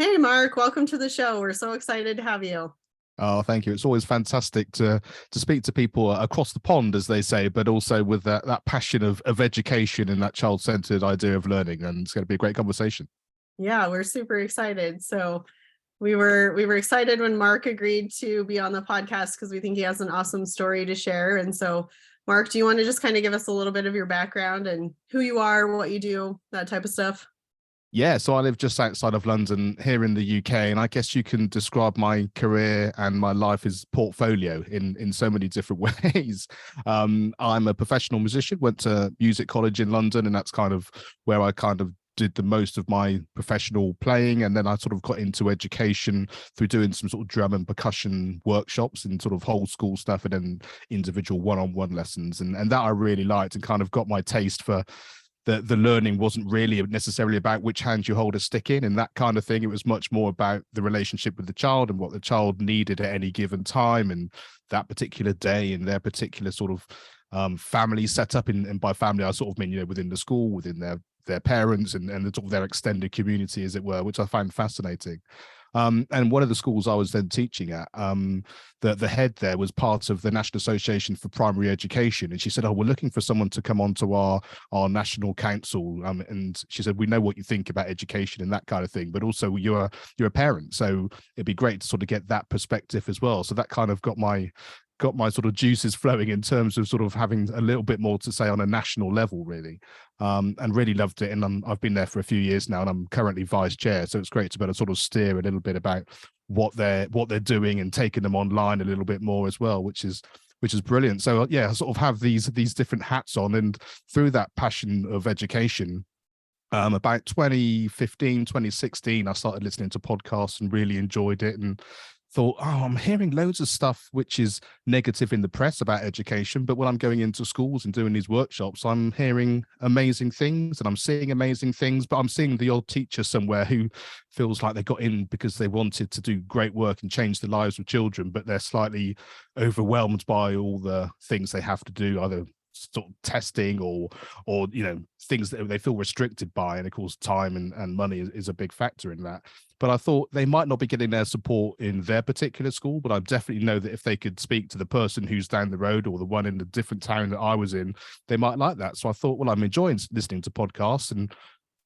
Hey, Mark, welcome to the show. We're so excited to have you. Oh, thank you. It's always fantastic to speak to people across the pond, as they say, but also with that passion of education and that child-centered idea of learning. And it's going to be a great conversation. Yeah, we're super excited. So we were excited when Mark agreed to be on the podcast because we think he has an awesome story to share. And so, Mark, do you want to just kind of give us a little bit of your background and who you are, what you do, that type of stuff? Yeah, so I live just outside of London here in the UK, and I guess you can describe my career and my life as portfolio in so many different ways. I'm a professional musician, went to music college in London, and that's kind of where I kind of did the most of my professional playing. And then I sort of got into education through doing some sort of drum and percussion workshops and sort of whole school stuff, and then individual one-on-one lessons. And that I really liked, and kind of got my taste for the learning wasn't really necessarily about which hand you hold a stick in and that kind of thing. It was much more about the relationship with the child and what the child needed at any given time and that particular day and their particular sort of family setup. And by family, I sort of mean, within the school, within their parents and the sort of their extended community, as it were, which I find fascinating. And one of the schools I was then teaching at, the head there was part of the National Association for Primary Education. And she said, oh, we're looking for someone to come onto our national council. And she said, we know what you think about education and that kind of thing, but also you're a parent. So it'd be great to sort of get that perspective as well. So that kind of got my sort of juices flowing in terms of sort of having a little bit more to say on a national level, really, and really loved it. And I've been there for a few years now, and I'm currently vice chair. So it's great to be able to sort of steer a little bit about what they're doing and taking them online a little bit more as well, which is brilliant. So yeah, I sort of have these different hats on, and through that passion of education, about 2015, 2016, I started listening to podcasts and really enjoyed it and thought, oh, I'm hearing loads of stuff which is negative in the press about education, but when I'm going into schools and doing these workshops, I'm hearing amazing things and I'm seeing amazing things, but I'm seeing the old teacher somewhere who feels like they got in because they wanted to do great work and change the lives of children, but they're slightly overwhelmed by all the things they have to do, either sort of testing or things that they feel restricted by, and of course time and money is a big factor in that. But I thought they might not be getting their support in their particular school, but I definitely know that if they could speak to the person who's down the road or the one in the different town that I was in, they might like that. So I thought, well, I'm enjoying listening to podcasts, and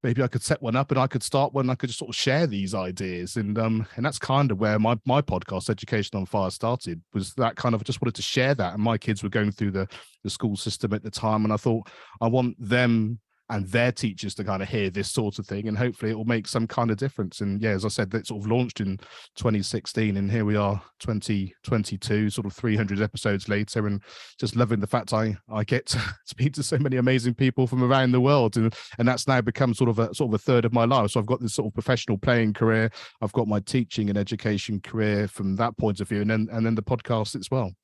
maybe I could set one up and I could start one. I could just sort of share these ideas. And that's kind of where my podcast, Education on Fire, started, was that kind of just wanted to share that. And my kids were going through the school system at the time. And I thought I want them and their teachers to kind of hear this sort of thing, and hopefully it will make some kind of difference. And yeah, as I said, that sort of launched in 2016, and here we are 2022, sort of 300 episodes later, and just loving the fact I get to speak to so many amazing people from around the world, and that's now become sort of a third of my life. So I've got this sort of professional playing career, I've got my teaching and education career from that point of view, and then the podcast as well.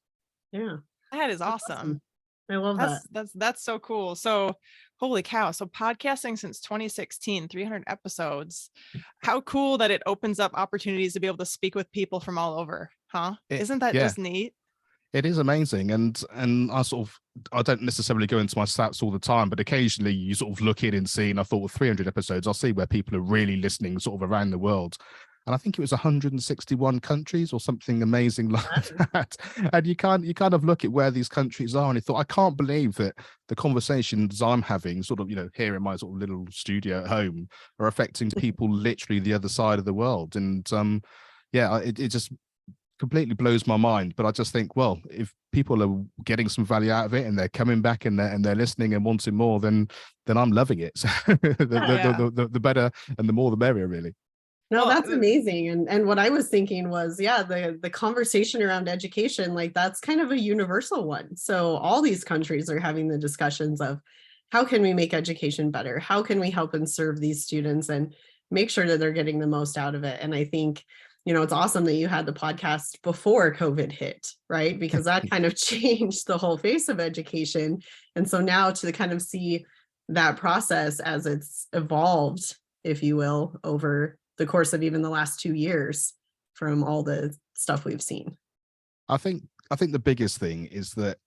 Yeah, that is awesome. I love that. That's so cool. So holy cow. So podcasting since 2016, 300 episodes. How cool that it opens up opportunities to be able to speak with people from all over, huh? Isn't that just neat? It is amazing. And I don't necessarily go into my stats all the time, but occasionally you sort of look in and see, and I thought with 300 episodes, I'll see where people are really listening sort of around the world. And I think it was 161 countries or something amazing like that. And you kind of look at where these countries are, and you thought, I can't believe that the conversations I'm having sort of, here in my sort of little studio at home are affecting people literally the other side of the world. And it just completely blows my mind. But I just think, well, if people are getting some value out of it and they're coming back and they're listening and wanting more, then I'm loving it. So the better and the more the merrier, really. No, that's amazing. And what I was thinking was, the conversation around education, like that's kind of a universal one. So all these countries are having the discussions of how can we make education better? How can we help and serve these students and make sure that they're getting the most out of it? And I think, it's awesome that you had the podcast before COVID hit, right? Because that kind of changed the whole face of education. And so now to kind of see that process as it's evolved, if you will, over the course of even the last 2 years from all the stuff we've seen. I think the biggest thing is that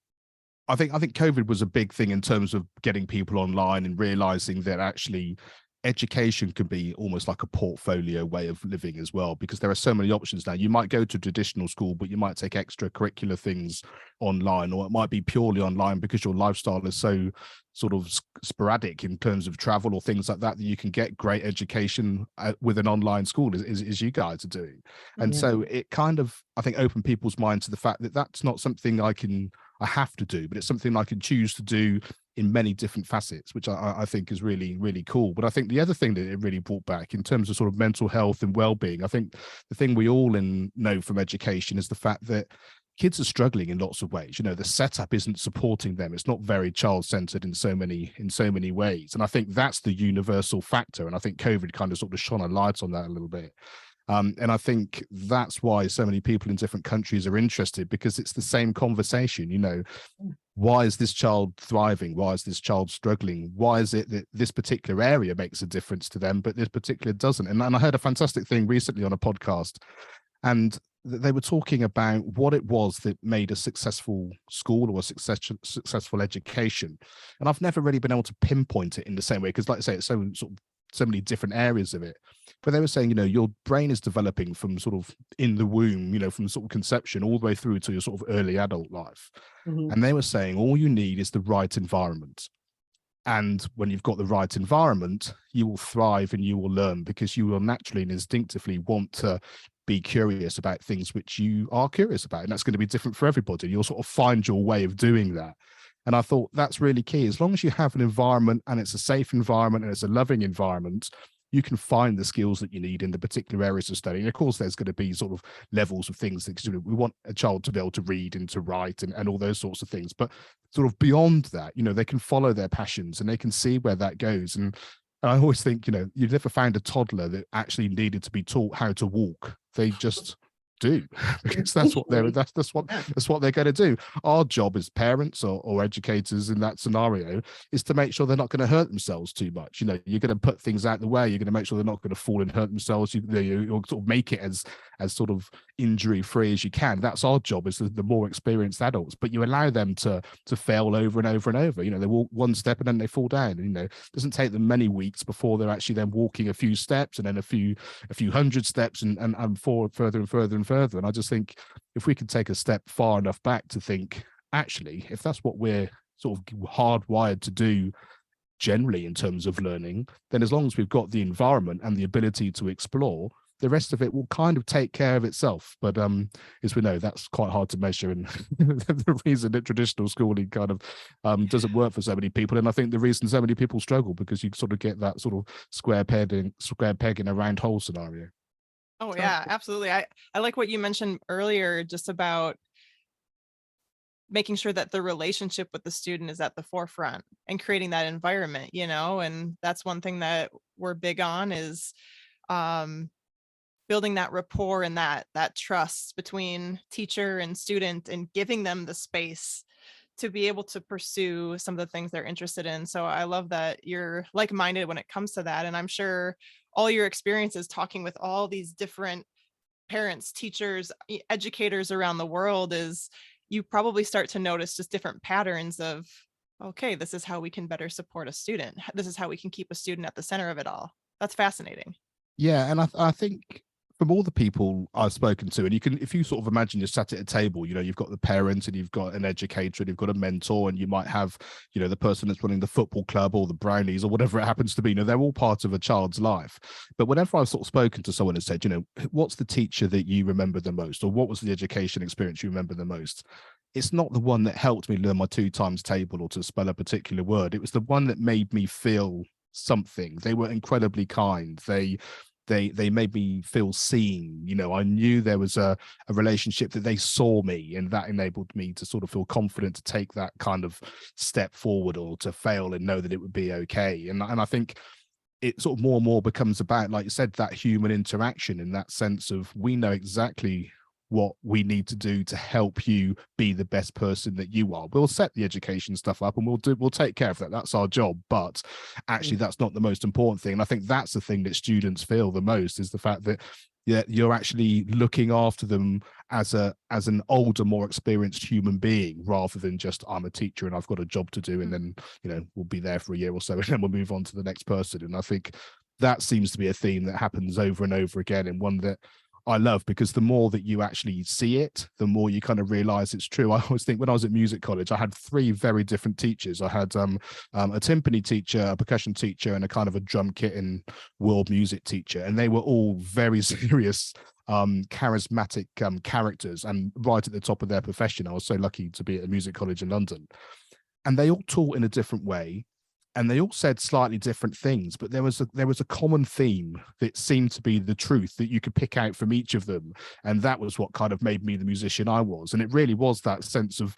I think COVID was a big thing in terms of getting people online and realizing that actually education can be almost like a portfolio way of living as well, because there are so many options now. You might go to traditional school, but you might take extracurricular things online, or it might be purely online because your lifestyle is so sort of sporadic in terms of travel or things like that, that you can get great education with an online school as you guys are doing. And so it kind of, I think, opened people's mind to the fact that that's not something I have to do, but it's something I can choose to do in many different facets, which I think is really, really cool. But I think the other thing that it really brought back in terms of sort of mental health and well-being, I think the thing we all know from education is the fact that kids are struggling in lots of ways. You know, the setup isn't supporting them. It's not very child-centered in so many ways. And I think that's the universal factor. And I think COVID kind of sort of shone a light on that a little bit. And I think that's why so many people in different countries are interested, because it's the same conversation. You know, why is this child thriving? Why is this child struggling? Why is it that this particular area makes a difference to them, but this particular doesn't? And I heard a fantastic thing recently on a podcast, and they were talking about what it was that made a successful school or a successful education. And I've never really been able to pinpoint it in the same way, because like I say, it's so many different areas of it. But they were saying, you know, your brain is developing from sort of in the womb, you know, from sort of conception all the way through to your sort of early adult life. And they were saying all you need is the right environment. And when you've got the right environment, you will thrive and you will learn, because you will naturally and instinctively want to be curious about things which you are curious about. And that's going to be different for everybody. You'll sort of find your way of doing that. And I thought that's really key. As long as you have an environment and it's a safe environment and it's a loving environment, you can find the skills that you need in the particular areas of study. And of course, there's going to be sort of levels of things that, you know, we want a child to be able to read and to write and all those sorts of things. But sort of beyond that, you know, they can follow their passions and they can see where that goes. And I always think, you know, you've never found a toddler that actually needed to be taught how to walk. They just do, because that's what they're going to do. Our job as parents or educators in that scenario is to make sure they're not going to hurt themselves too much. You know, you're going to put things out the way. You're going to make sure they're not going to fall and hurt themselves. You'll sort of make it as sort of injury free as you can. That's our job as the more experienced adults. But you allow them to fail over and over and over. You know, they walk one step and then they fall down. And, you know, it doesn't take them many weeks before they're actually then walking a few steps and then a few hundred steps and forward further and further and further. And I just think if we can take a step far enough back to think, actually, if that's what we're sort of hardwired to do generally in terms of learning, then as long as we've got the environment and the ability to explore, the rest of it will kind of take care of itself. But as we know, that's quite hard to measure, and the reason that traditional schooling kind of doesn't work for so many people. And I think the reason so many people struggle, because you sort of get that sort of square peg in a round hole scenario. Oh yeah, absolutely. I like what you mentioned earlier, just about making sure that the relationship with the student is at the forefront and creating that environment, you know. And that's one thing that we're big on, is building that rapport and that trust between teacher and student, and giving them the space to be able to pursue some of the things they're interested in. So I love that you're like-minded when it comes to that. And I'm sure all your experiences talking with all these different parents, teachers, educators around the world, is you probably start to notice just different patterns of, okay, this is how we can better support a student. This is how we can keep a student at the center of it all. That's fascinating. Yeah. And I think from all the people I've spoken to, and you can, if you sort of imagine you're sat at a table, you know, you've got the parent and you've got an educator and you've got a mentor, and you might have, you know, the person that's running the football club or the Brownies or whatever it happens to be. You know, they're all part of a child's life. But whenever I've sort of spoken to someone and said, you know, what's the teacher that you remember the most, or what was the education experience you remember the most? It's not the one that helped me learn my 2 times table or to spell a particular word. It was the one that made me feel something. They were incredibly kind. They made me feel seen. You know, I knew there was a relationship, that they saw me, and that enabled me to sort of feel confident to take that kind of step forward, or to fail and know that it would be okay. And I think it sort of more and more becomes about, like you said, that human interaction, in that sense of, we know exactly what we need to do to help you be the best person that you are. We'll set the education stuff up and we'll take care of that. That's our job. But actually, that's not the most important thing. And I think that's the thing that students feel the most, is the fact that you're actually looking after them as an older, more experienced human being, rather than just, I'm a teacher and I've got a job to do, and then we'll be there for a year or so and then we'll move on to the next person. And I think that seems to be a theme that happens over and over again, and one that I love, because the more that you actually see it, the more you kind of realize it's true. I always think, when I was at music college, I had three very different teachers. I had a timpani teacher, a percussion teacher, and a kind of a drum kit and world music teacher. And they were all very serious, charismatic characters, and right at the top of their profession. I was so lucky to be at a music college in London. And they all taught in a different way, and they all said slightly different things, but there was a common theme that seemed to be the truth that you could pick out from each of them. And that was what kind of made me the musician I was. And it really was that sense of,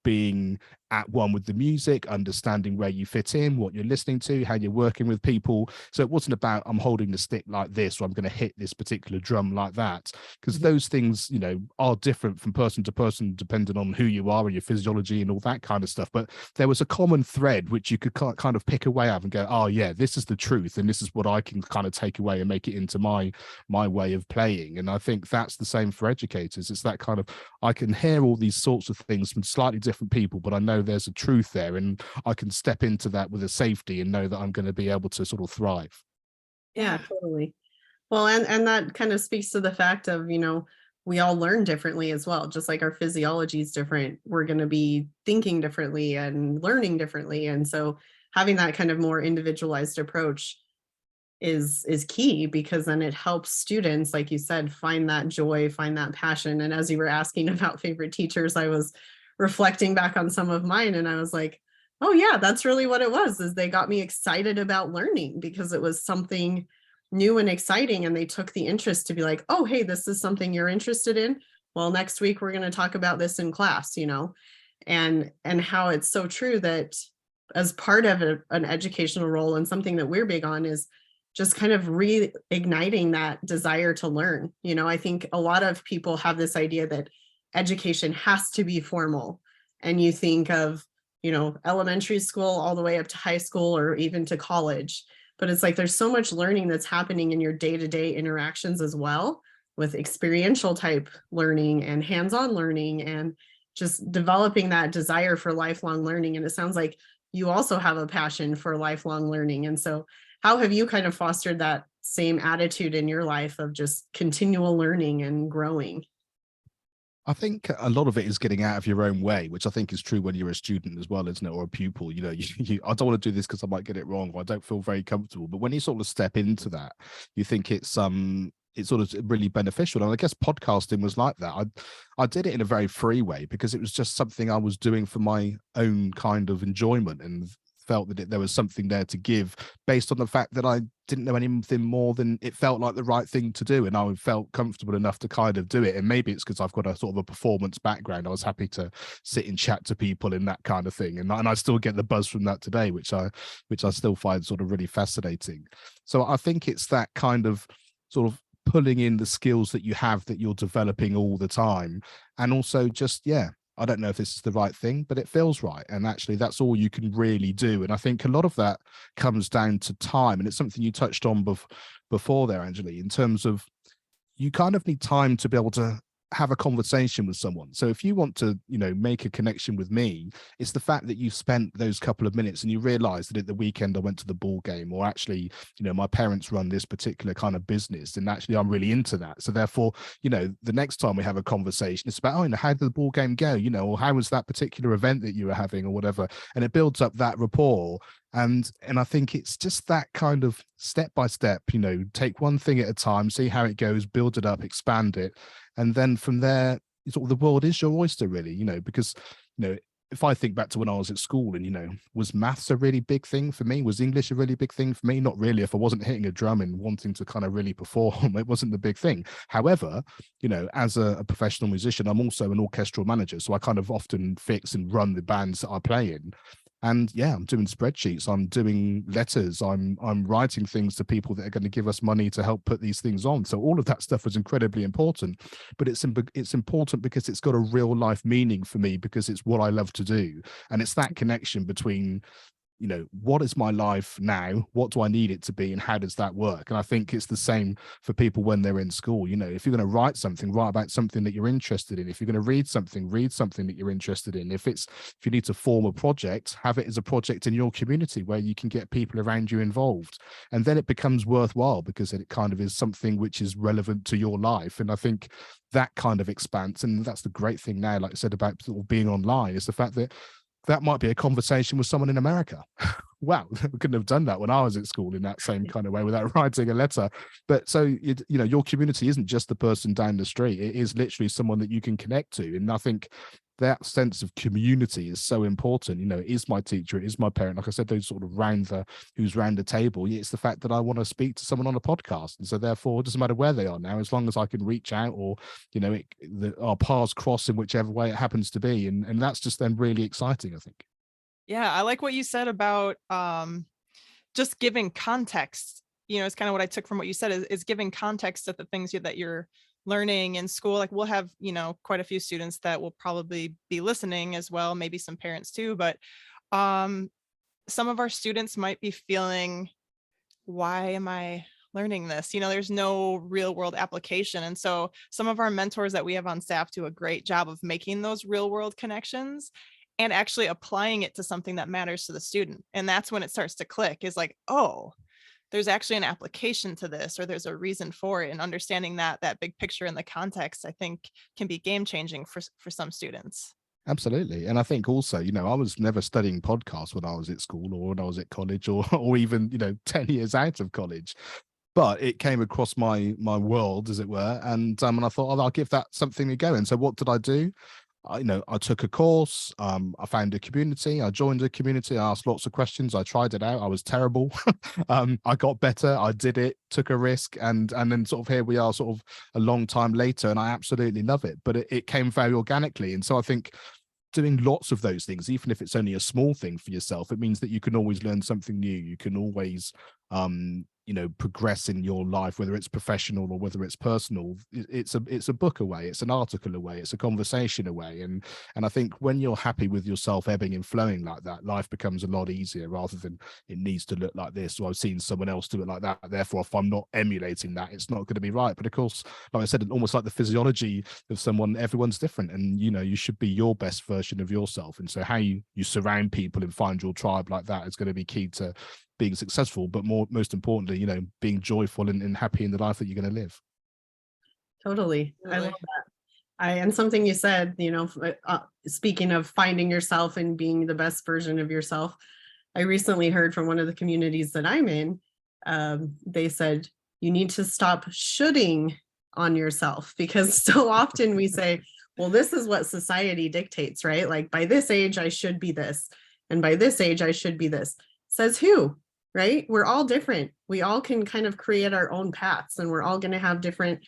being at one with the music, understanding where you fit in, what you're listening to, how you're working with people. So it wasn't about, I'm holding the stick like this, or I'm going to hit this particular drum like that, because those things, are different from person to person, depending on who you are and your physiology and all that kind of stuff. But there was a common thread which you could kind of pick away at and go, oh yeah, this is the truth, and this is what I can kind of take away and make it into my way of playing. And I think that's the same for educators. It's that kind of, I can hear all these sorts of things from slightly different people, but I know there's a truth there, and I can step into that with a safety and know that I'm going to be able to sort of thrive. Yeah, totally. Well, and that kind of speaks to the fact of, we all learn differently as well. Just like our physiology is different, we're going to be thinking differently and learning differently. And so having that kind of more individualized approach is key, because then it helps students, like you said, find that joy, find that passion. And as you were asking about favorite teachers, I was reflecting back on some of mine, and I was like, oh yeah, that's really what it was, is they got me excited about learning because it was something new and exciting, and they took the interest to be like, oh hey, this is something you're interested in, well, next week we're going to talk about this in class, and how it's so true that as part of an educational role, and something that we're big on, is just kind of reigniting that desire to learn. I think a lot of people have this idea that education has to be formal, and you think of, elementary school all the way up to high school or even to college. But it's like, there's so much learning that's happening in your day-to-day interactions as well, with experiential type learning and hands-on learning, and just developing that desire for lifelong learning. And it sounds like you also have a passion for lifelong learning. And so how have you kind of fostered that same attitude in your life of just continual learning and growing? I think a lot of it is getting out of your own way, which I think is true when you're a student as well, isn't it? Or a pupil. I don't want to do this because I might get it wrong, or I don't feel very comfortable. But when you sort of step into that, you think it's sort of really beneficial. And I guess podcasting was like that. I did it in a very free way, because it was just something I was doing for my own kind of enjoyment, and felt that there was something there to give, based on the fact that I didn't know anything more than it felt like the right thing to do, and I felt comfortable enough to kind of do it. And maybe it's because I've got a sort of a performance background. I was happy to sit and chat to people and that kind of thing, and I still get the buzz from that today, which I still find sort of really fascinating. So I think it's that kind of sort of pulling in the skills that you have, that you're developing all the time, and also just, I don't know if this is the right thing, but it feels right. And actually, that's all you can really do. And I think a lot of that comes down to time. And it's something you touched on before there, Anjali, in terms of, you kind of need time to be able to have a conversation with someone. So if you want to, make a connection with me, it's the fact that you've spent those couple of minutes and you realize that at the weekend I went to the ball game, or actually, my parents run this particular kind of business, and actually I'm really into that. So therefore, the next time we have a conversation, it's about, how did the ball game go? Or how was that particular event that you were having, or whatever. And it builds up that rapport. And I think it's just that kind of step by step, take one thing at a time, see how it goes, build it up, expand it. And then from there, sort of the world is your oyster, really, because, if I think back to when I was at school, and, was maths a really big thing for me? Was English a really big thing for me? Not really. If I wasn't hitting a drum and wanting to kind of really perform, it wasn't the big thing. However, as a professional musician, I'm also an orchestral manager. So I kind of often fix and run the bands that I play in. And I'm doing spreadsheets, I'm doing letters, I'm writing things to people that are going to give us money to help put these things on. So all of that stuff is incredibly important, but it's important because it's got a real life meaning for me, because it's what I love to do. And it's that connection between you know, what is my life now? What do I need it to be? And how does that work? And I think it's the same for people when they're in school. You know, if you're going to write something, write about something that you're interested in. If you're going to read something that you're interested in. If you need to form a project, have it as a project in your community where you can get people around you involved. And then it becomes worthwhile because it kind of is something which is relevant to your life. And I think that kind of expanse, and that's the great thing now, like I said, about sort of being online, is the fact that that might be a conversation with someone in America. Wow, we couldn't have done that when I was at school in that same kind of way without writing a letter. But so, you know, your community isn't just the person down the street. It is literally someone that you can connect to. And I think that sense of community is so important. You know, it is my teacher, it is my parent. Like I said, those sort of who's round the table. It's the fact that I want to speak to someone on a podcast. And so therefore, it doesn't matter where they are now, as long as I can reach out, or, you know, our paths cross in whichever way it happens to be. And that's just then really exciting, I think. Yeah, I like what you said about just giving context. You know, it's kind of what I took from what you said is giving context to the things that you're learning in school. Like we'll have, you know, quite a few students that will probably be listening as well, maybe some parents too, but some of our students might be feeling, why am I learning this? You know, there's no real world application. And so some of our mentors that we have on staff do a great job of making those real world connections and actually applying it to something that matters to the student. And that's when it starts to click, is like, oh, there's actually an application to this, or there's a reason for it. And understanding that big picture in the context, I think, can be game changing for some students. Absolutely. And I think also, you know, I was never studying podcasts when I was at school or when I was at college, or even, you know, 10 years out of college. But it came across my world, as it were. And I thought, oh, I'll give that something a go. And so what did I do? I took a course, I found a community, I joined a community, I asked lots of questions, I tried it out, I was terrible. I got better, I did it, took a risk, and then sort of here we are sort of a long time later, and I absolutely love it. But it came very organically. And so I think doing lots of those things, even if it's only a small thing for yourself, it means that you can always learn something new. You can always you know, progress in your life, whether it's professional or whether it's personal. It's a book away, it's an article away, it's a conversation away. And I think when you're happy with yourself ebbing and flowing like that, life becomes a lot easier, rather than it needs to look like this, or I've seen someone else do it like that, therefore if I'm not emulating that, it's not going to be right. But of course, like I said, almost like the physiology of someone, everyone's different, and you know, you should be your best version of yourself. And so how you surround people and find your tribe like that is going to be key to being successful, but most importantly, you know, being joyful and happy in the life that you're going to live. Totally. I love that. And something you said, you know, speaking of finding yourself and being the best version of yourself, I recently heard from one of the communities that I'm in, they said, you need to stop shoulding on yourself, because so often we say, well, this is what society dictates, right? Like by this age, I should be this. And by this age, I should be this. Says who? Right? We're all different. We all can kind of create our own paths, and we're all going to have different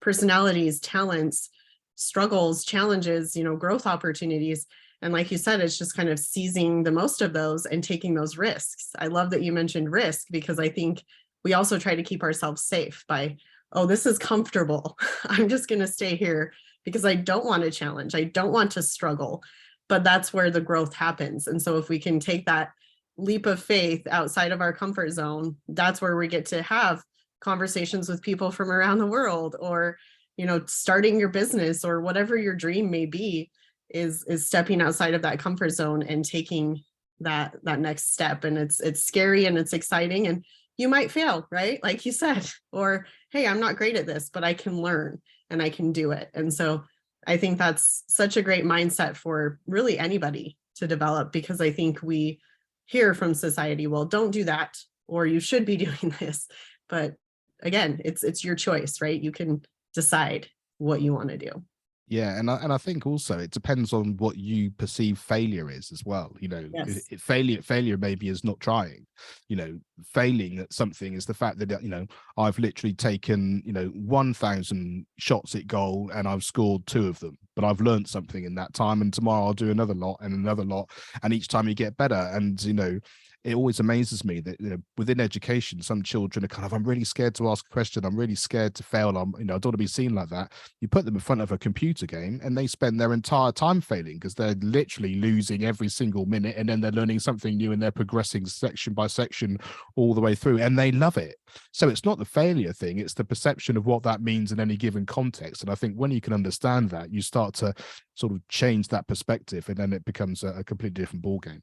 personalities, talents, struggles, challenges, you know, growth opportunities. And like you said, it's just kind of seizing the most of those and taking those risks. I love that you mentioned risk, because I think we also try to keep ourselves safe by, oh, this is comfortable. I'm just going to stay here because I don't want to challenge. I don't want to struggle. But that's where the growth happens. And so if we can take that leap of faith outside of our comfort zone, that's where we get to have conversations with people from around the world, or, you know, starting your business or whatever your dream may be, is stepping outside of that comfort zone and taking that next step. And it's scary and it's exciting, and you might fail, right? Like you said, or, hey, I'm not great at this, but I can learn and I can do it. And so I think that's such a great mindset for really anybody to develop, because I think we hear from society, well, don't do that, or you should be doing this. But again, it's your choice, right? You can decide what you want to do. Yeah, and I think also it depends on what you perceive failure is as well. You know, Yes. failure maybe is not trying. You know, failing at something is the fact that, you know, I've literally taken, you know, 1,000 shots at goal and I've scored 2 of them, but I've learned something in that time, and tomorrow I'll do another lot, and each time you get better. And you know, it always amazes me that, you know, within education, some children are kind of, I'm really scared to ask a question, I'm really scared to fail, you know, I don't want to be seen like that. You put them in front of a computer game and they spend their entire time failing because they're literally losing every single minute, and then they're learning something new and they're progressing section by section all the way through, and they love it. So it's not the failure thing, it's the perception of what that means in any given context. And I think when you can understand that, you start to sort of change that perspective, and then it becomes a completely different ball game.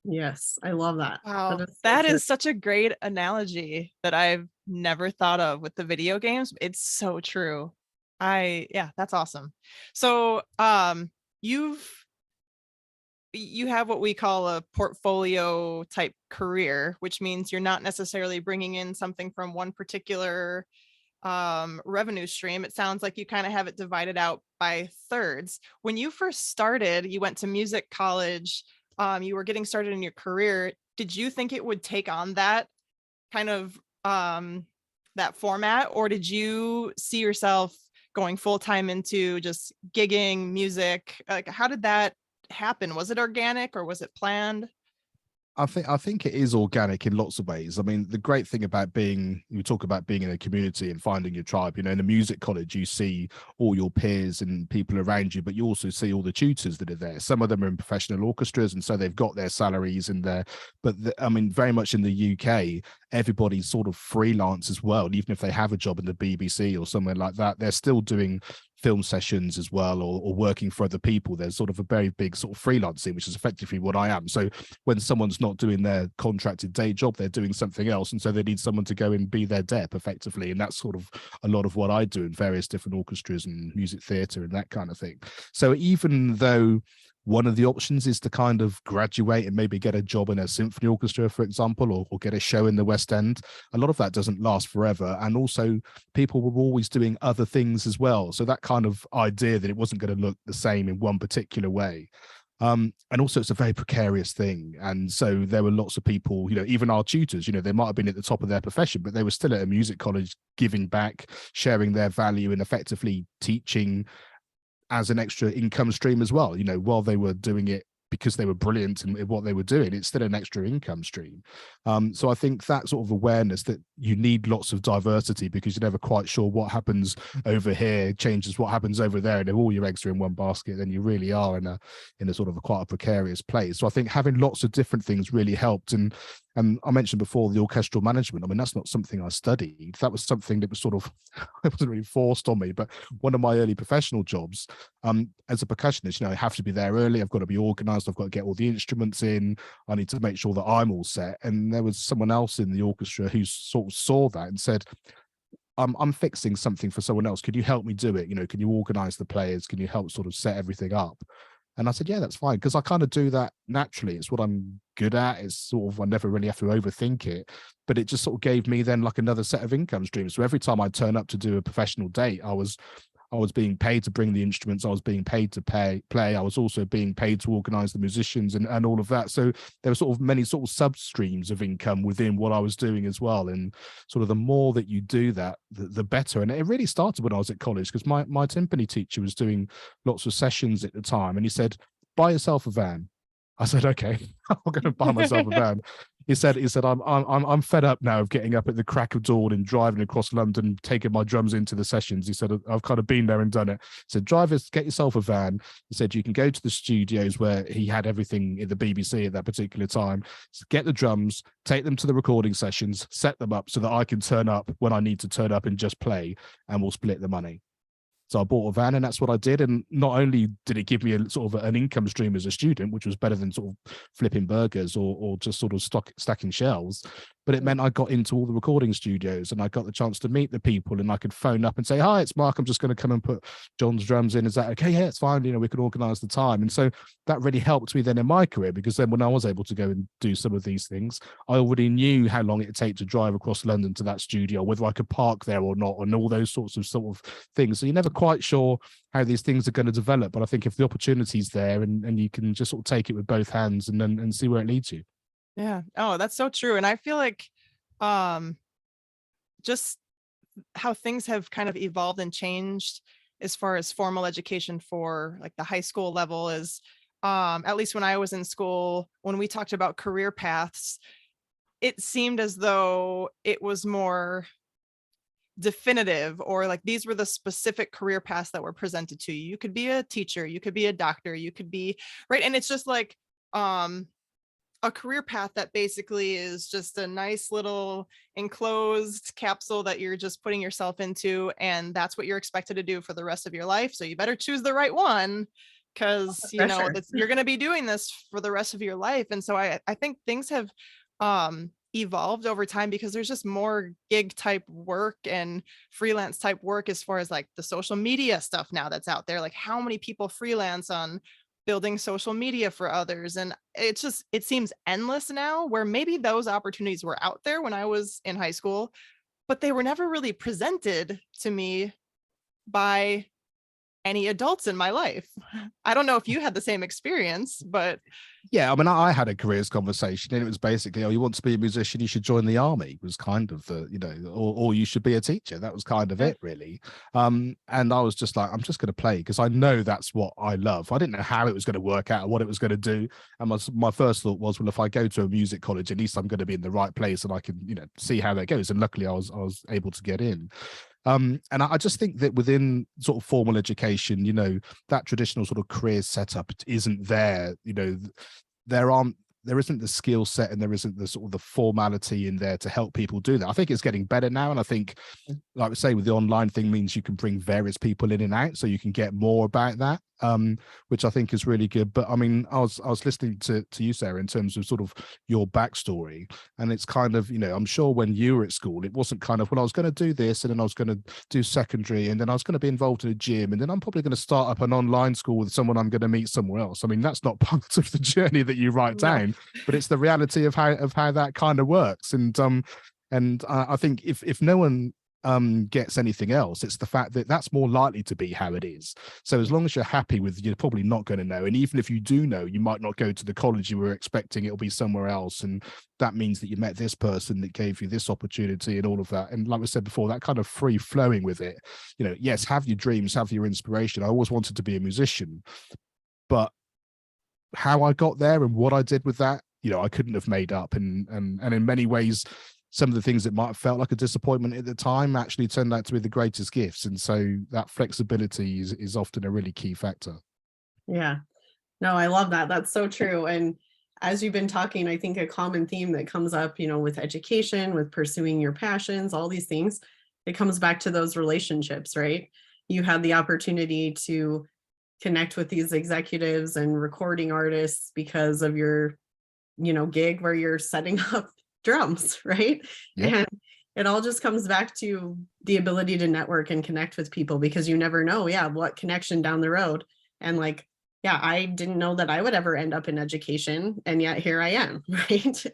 Yes, I love that. Wow, That is so that true. is such a great analogy that I've never thought of with the video games. It's so true. Yeah, that's awesome. So, you have what we call a portfolio type career, which means you're not necessarily bringing in something from one particular revenue stream. It sounds like you kind of have it divided out by thirds. When you first started, you went to music college, you were getting started in your career. Did you think it would take on that kind of that format, or did you see yourself going full time into just gigging music? Like, how did that happen? Was it organic or was it planned? I think it is organic in lots of ways. I mean, the great thing about you talk about being in a community and finding your tribe, you know, in a music college, you see all your peers and people around you, but you also see all the tutors that are there. Some of them are in professional orchestras, and so they've got their salaries in there. But I mean, very much in the UK, everybody's sort of freelance as well. And even if they have a job in the BBC or somewhere like that, they're still doing film sessions as well, or working for other people. There's sort of a very big sort of freelancing, which is effectively what I am. So when someone's not doing their contracted day job, they're doing something else, and so they need someone to go and be their dep effectively. And that's sort of a lot of what I do in various different orchestras and music theatre and that kind of thing. So even though one of the options is to kind of graduate and maybe get a job in a symphony orchestra, for example, or get a show in the West End, a lot of that doesn't last forever. And also people were always doing other things as well. So that kind of idea that it wasn't going to look the same in one particular way. And also it's a very precarious thing. And so there were lots of people, you know, even our tutors, you know, they might have been at the top of their profession, but they were still at a music college giving back, sharing their value, and effectively teaching as an extra income stream as well. You know, while they were doing it because they were brilliant in what they were doing, it's still an extra income stream. So I think that sort of awareness that you need lots of diversity, because you're never quite sure what happens over here changes what happens over there, and if all your eggs are in one basket, then you really are in a sort of quite a precarious place. So I think having lots of different things really helped. And I mentioned before the orchestral management. I mean, that's not something I studied. That was something that was sort of, it wasn't really forced on me, but one of my early professional jobs, as a percussionist, you know, I have to be there early. I've got to be organized. I've got to get all the instruments in. I need to make sure that I'm all set. And there was someone else in the orchestra who sort of saw that and said, I'm fixing something for someone else. Could you help me do it? You know, can you organize the players? Can you help sort of set everything up? And I said, yeah, that's fine, because I kind of do that naturally. It's what I'm good at. It's sort of, I never really have to overthink it. But it just sort of gave me then like another set of income streams. So every time I turn up to do a professional date, I was being paid to bring the instruments. I was being paid to play. I was also being paid to organize the musicians and all of that. So there were sort of many sort of sub streams of income within what I was doing as well. And sort of the more that you do that, the better. And it really started when I was at college, because my timpani teacher was doing lots of sessions at the time. And he said, buy yourself a van. I said, okay, I'm going to buy myself a van. He said, I'm fed up now of getting up at the crack of dawn and driving across London, taking my drums into the sessions. He said, I've kind of been there and done it. He said, drivers, get yourself a van. He said, you can go to the studios where he had everything in the BBC at that particular time. So get the drums, take them to the recording sessions, set them up so that I can turn up when I need to turn up and just play, and we'll split the money. So I bought a van, and that's what I did. And not only did it give me a sort of an income stream as a student, which was better than sort of flipping burgers or just sort of stacking shelves, but it meant I got into all the recording studios and I got the chance to meet the people, and I could phone up and say, hi, it's Mark. I'm just going to come and put John's drums in. Is that okay? Yeah, it's fine. You know, we can organize the time. And so that really helped me then in my career, because then when I was able to go and do some of these things, I already knew how long it would take to drive across London to that studio, whether I could park there or not, and all those sorts of things. So you're never quite sure how these things are going to develop. But I think if the opportunity's there and you can just sort of take it with both hands and see where it leads you. Yeah. Oh, that's so true. And I feel like just how things have kind of evolved and changed as far as formal education for like the high school level is at least when I was in school, when we talked about career paths, it seemed as though it was more definitive, or like these were the specific career paths that were presented to you. You could be a teacher, you could be a doctor, you could be right. And it's just like a career path that basically is just a nice little enclosed capsule that you're just putting yourself into, and that's what you're expected to do for the rest of your life. So you better choose the right one, because you know you're going to be doing this for the rest of your life. And so I think things have evolved over time, because there's just more gig type work and freelance type work, as far as like the social media stuff now that's out there. Like, how many people freelance on building social media for others? And it's just, it seems endless now, where maybe those opportunities were out there when I was in high school, but they were never really presented to me by any adults in my life. I don't know if you had the same experience, but yeah, I mean, I had a careers conversation, and it was basically, oh, you want to be a musician, you should join the army, was kind of the, you know, or you should be a teacher. That was kind of it, really. And I was just like, I'm just going to play, because I know that's what I love. I didn't know how it was going to work out or what it was going to do. And my first thought was, well, if I go to a music college, at least I'm going to be in the right place, and I can, you know, see how that goes. And luckily I was able to get in. And I just think that within sort of formal education, you know, that traditional sort of career setup isn't there. You know, there isn't the skill set, and there isn't the sort of the formality in there to help people do that. I think it's getting better now. And I think, like we say, with the online thing, means you can bring various people in and out, so you can get more about that, which I think is really good. But I mean, I was listening to you, Sarah, in terms of sort of your backstory, and it's kind of, you know, I'm sure when you were at school, it wasn't kind of, well, I was going to do this, and then I was going to do secondary, and then I was going to be involved in a gym, and then I'm probably going to start up an online school with someone I'm going to meet somewhere else. I mean, that's not part of the journey that you write down, but it's the reality of how that kind of works. And I think if no one gets anything else, it's the fact that that's more likely to be how it is. So as long as you're happy with, you're probably not going to know. And even if you do know, you might not go to the college you were expecting, it'll be somewhere else. And that means that you met this person that gave you this opportunity and all of that. And like I said before, that kind of free flowing with it, you know, yes, have your dreams, have your inspiration. I always wanted to be a musician, but how I got there and what I did with that, you know, I couldn't have made up. And in many ways, some of the things that might have felt like a disappointment at the time actually turned out to be the greatest gifts. And so that flexibility is often a really key factor. Yeah, no, I love that. That's so true. And as you've been talking, I think a common theme that comes up, you know, with education, with pursuing your passions, all these things, it comes back to those relationships, right? You had the opportunity to connect with these executives and recording artists because of your, you know, gig where you're setting up drums, right? Yeah. And it all just comes back to the ability to network and connect with people, because you never know, what connection down the road. And like, I didn't know that I would ever end up in education, and yet here I am, right?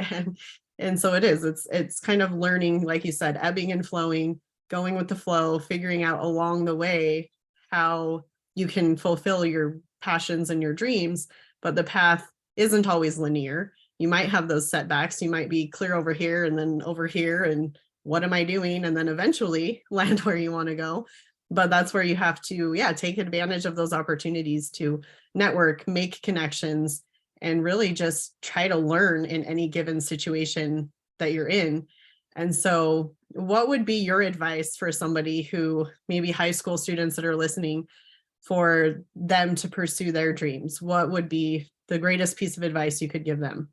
And so it's kind of learning, like you said, ebbing and flowing, going with the flow, figuring out along the way how you can fulfill your passions and your dreams, but the path isn't always linear. You might have those setbacks. You might be clear over here and then over here, and what am I doing? And then eventually land where you want to go. But that's where you have to, take advantage of those opportunities to network, make connections, and really just try to learn in any given situation that you're in. And so what would be your advice for somebody who, maybe high school students that are listening, for them to pursue their dreams? What would be the greatest piece of advice you could give them?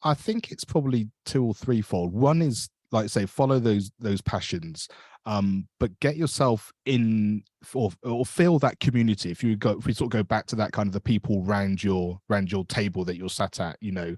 I think it's probably two or threefold. One is, like I say, follow those passions, but get yourself in or feel that community. If we sort of go back to that kind of the people around your table that you're sat at, you know,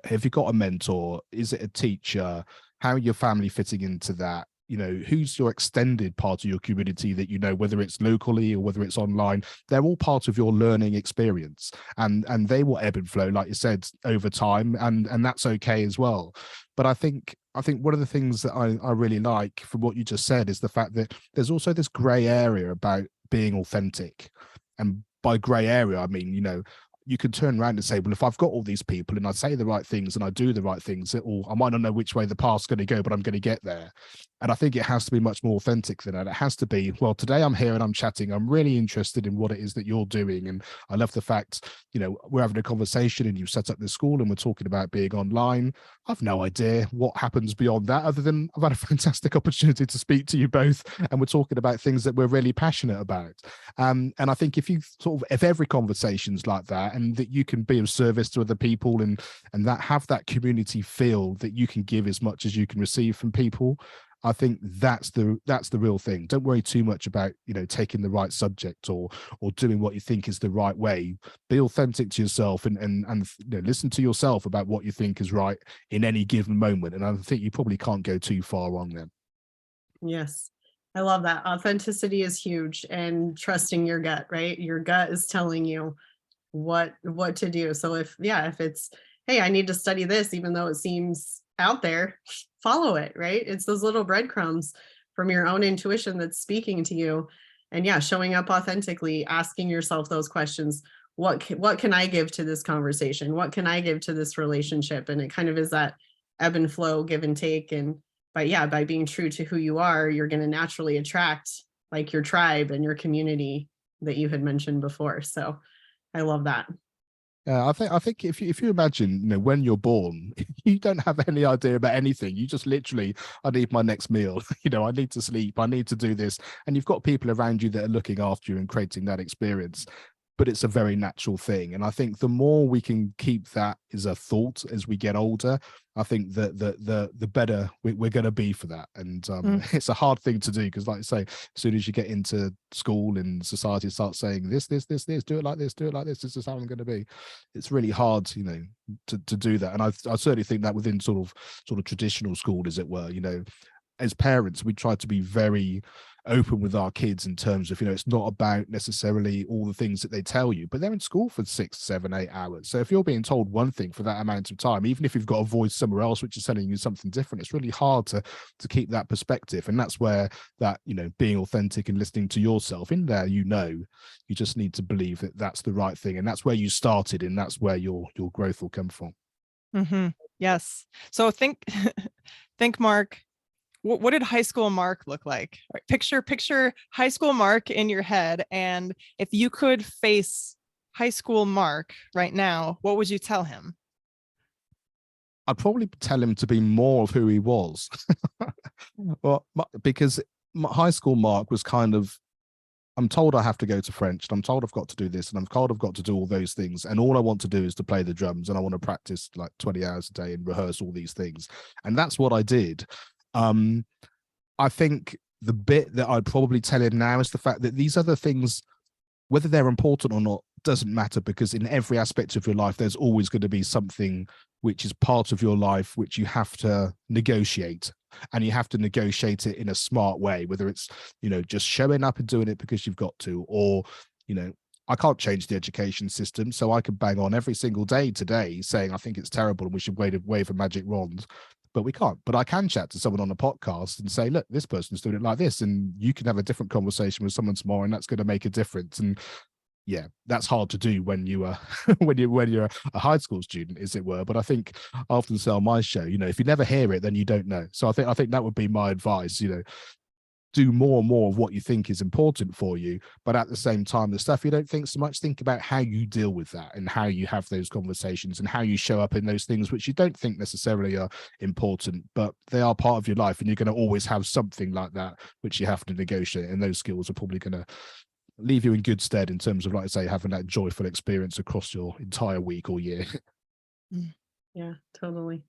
have you got a mentor? Is it a teacher? How are your family fitting into that? You know, who's your extended part of your community that, you know, whether it's locally or whether it's online, they're all part of your learning experience, and they will ebb and flow, like you said, over time, and that's okay as well. But I think one of the things that I really like from what you just said is the fact that there's also this gray area about being authentic. And by gray area, I mean, you know, you can turn around and say, well, if I've got all these people and I say the right things and I do the right things, I might not know which way the path's going to go, but I'm going to get there. And I think it has to be much more authentic than that. It has to be, well, today I'm here and I'm chatting. I'm really interested in what it is that you're doing. And I love the fact, we're having a conversation and you've set up this school and we're talking about being online. I've no idea what happens beyond that, other than I've had a fantastic opportunity to speak to you both. And we're talking about things that we're really passionate about. And I think if every conversation's like that, and that you can be of service to other people and that have that community feel that you can give as much as you can receive from people, I think that's the real thing. Don't worry too much about, taking the right subject or doing what you think is the right way. Be authentic to yourself and listen to yourself about what you think is right in any given moment. And I think you probably can't go too far wrong then. Yes. I love that. Authenticity is huge, and trusting your gut, right? Your gut is telling you what to do. So if it's, hey, I need to study this, even though it seems out there, follow it, right? It's those little breadcrumbs from your own intuition that's speaking to you. And showing up authentically, asking yourself those questions. What can I give to this conversation? What can I give to this relationship? And it kind of is that ebb and flow, give and take. And by being true to who you are, you're going to naturally attract like your tribe and your community that you had mentioned before. So I love that. I think if you imagine, when you're born, you don't have any idea about anything. You just literally, I need my next meal. I need to sleep. I need to do this. And you've got people around you that are looking after you and creating that experience. But it's a very natural thing. And I think the more we can keep that as a thought as we get older, I think that the better we're going to be for that. And it's a hard thing to do, because like I say, as soon as you get into school and society starts saying this, do it like this, this is how I'm going to be. It's really hard, to do that. And I certainly think that within sort of traditional school, as it were, as parents, we try to be very open with our kids in terms of, it's not about necessarily all the things that they tell you, but they're in school for 6, 7, 8 hours. So if you're being told one thing for that amount of time, even if you've got a voice somewhere else which is telling you something different, it's really hard to keep that perspective. And that's where that, being authentic and listening to yourself in there, you just need to believe that that's the right thing. And that's where you started, and that's where your growth will come from. Mm-hmm. Yes. So think Mark, what did high school Mark look like? Right. Picture high school Mark in your head. And if you could face high school Mark right now, what would you tell him? I'd probably tell him to be more of who he was. Well, because high school Mark was kind of, I'm told I have to go to French, and I'm told I've got to do this, and I'm told I've got to do all those things. And all I want to do is to play the drums, and I want to practice like 20 hours a day and rehearse all these things. And that's what I did. I think the bit that I'd probably tell him now is the fact that these other things, whether they're important or not, doesn't matter, because in every aspect of your life, there's always going to be something which is part of your life which you have to negotiate, and you have to negotiate it in a smart way, whether it's, just showing up and doing it because you've got to, or, I can't change the education system, so I can bang on every single day today saying I think it's terrible and we should wave a magic wand. But we can't. But I can chat to someone on a podcast and say, look, this person's doing it like this, and you can have a different conversation with someone tomorrow, and that's going to make a difference. And yeah, that's hard to do when you are when you're a high school student, as it were. But I think I often say on my show, if you never hear it, then you don't know. So I think that would be my advice. Do more and more of what you think is important for you, but at the same time, the stuff you don't think so much, think about how you deal with that and how you have those conversations and how you show up in those things which you don't think necessarily are important, but they are part of your life, and you're going to always have something like that which you have to negotiate, and those skills are probably going to leave you in good stead in terms of, like I say, having that joyful experience across your entire week or year. Yeah, totally.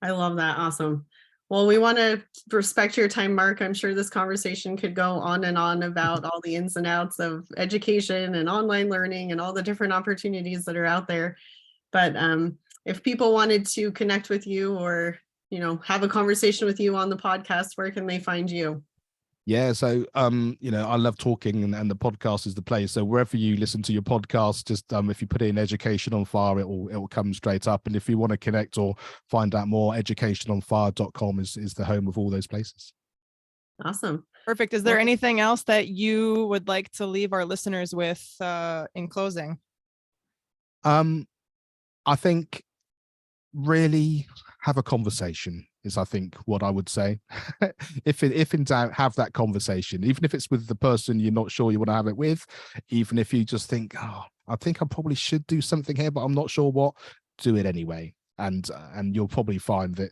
I love that. Awesome. Well, we want to respect your time, Mark. I'm sure this conversation could go on and on about all the ins and outs of education and online learning and all the different opportunities that are out there. But if people wanted to connect with you or, have a conversation with you on the podcast, where can they find you? Yeah, so I love talking, and the podcast is the place. So wherever you listen to your podcast, just if you put in Education on Fire, it will come straight up. And if you want to connect or find out more, educationonfire.com is the home of all those places. Awesome. Perfect. Is there anything else that you would like to leave our listeners with in closing? I think really have a conversation. is I think what I would say. If in doubt, have that conversation, even if it's with the person you're not sure you want to have it with, even if you just think, oh, I think I probably should do something here, but I'm not sure what, do it anyway. And you'll probably find that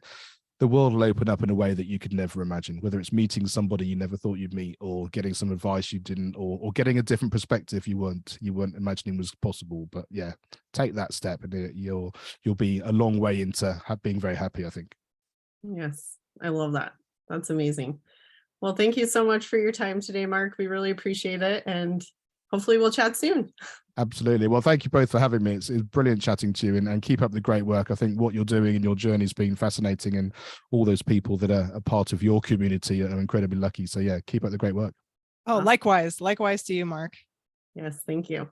the world will open up in a way that you could never imagine, whether it's meeting somebody you never thought you'd meet, or getting some advice you didn't, or getting a different perspective you weren't imagining was possible. But yeah, take that step and you'll be a long way into being very happy, I think. Yes, I love that. That's amazing. Well, thank you so much for your time today, Mark. We really appreciate it, and hopefully we'll chat soon. Absolutely. Well, thank you both for having me. It's brilliant chatting to you, and keep up the great work. I think what you're doing in your journey has been fascinating, and all those people that are a part of your community are incredibly lucky. So yeah, keep up the great work. Oh, likewise to you, Mark. Yes, thank you.